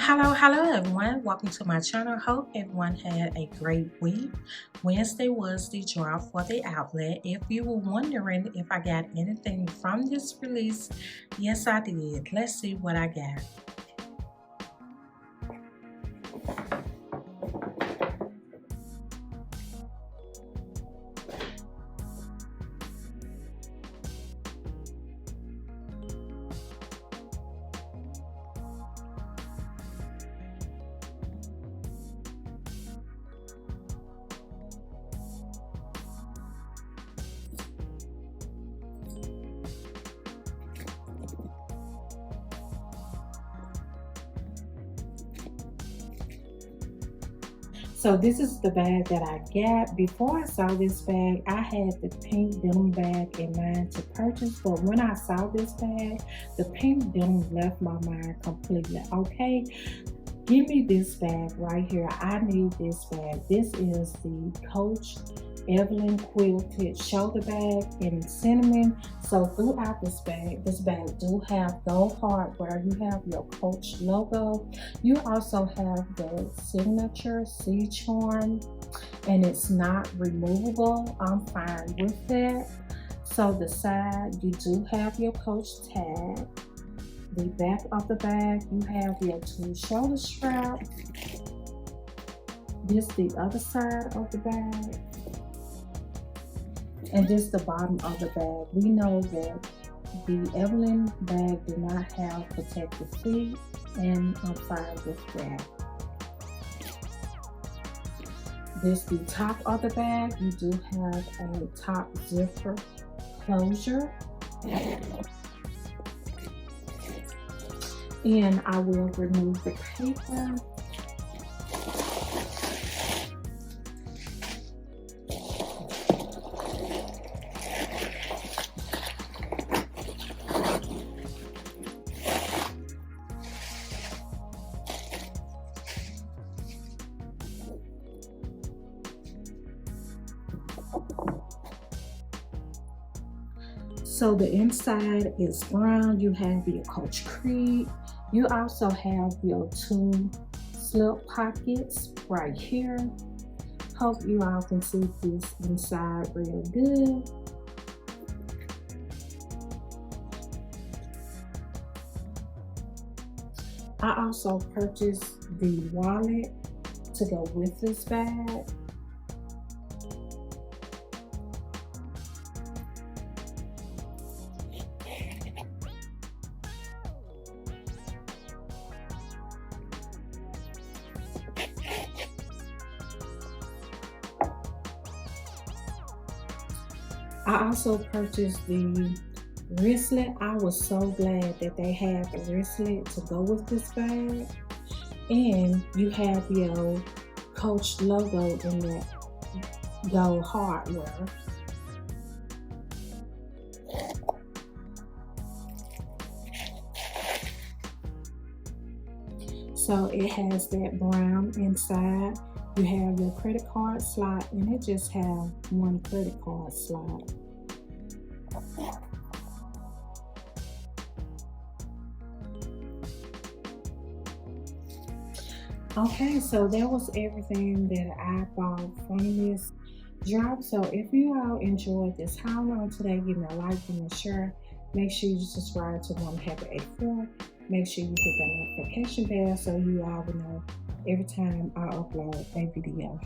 Hello everyone. Welcome to my channel. Hope everyone had a great week. Wednesday was the draw for the outlet. If you were wondering if I got anything from this release, yes I did. Let's see what I got. So this is the bag that I got. Before I saw this bag, I had the pink denim bag in mind to purchase, but when I saw this bag, the pink denim left my mind completely. Okay, give me this bag right here. I need this bag. This is the Coach Evelyn Quilted Shoulder Bag in cinnamon. So throughout this bag do have gold hardware. You have your Coach logo. You also have the signature C charm, and it's not removable. I'm fine with that. So the side, you do have your Coach tag. The back of the bag, you have your two shoulder straps. This the other side of the bag. And this the bottom of the bag. We know that the Evelyn bag do not have protective feet, and I'm fine with that. This the top of the bag. You do have a top zipper closure. And I will remove the paper. So the inside is brown. You have your Coach Creed. You also have your two slip pockets right here. Hope you all can see this inside real good. I also purchased the wallet to go with this bag. I also purchased the wristlet. I was so glad that they had the wristlet to go with this bag. And you have your Coach logo in that gold hardware. So it has that brown inside. You have your credit card slot, and it just have one credit card slot. Okay, so that was everything that I bought from this drop. So if you all enjoyed this haul on today, give me a like, give me a share. Make sure you subscribe to Mom Happy 84. Make sure you hit that notification bell so you all will know every time I upload a video.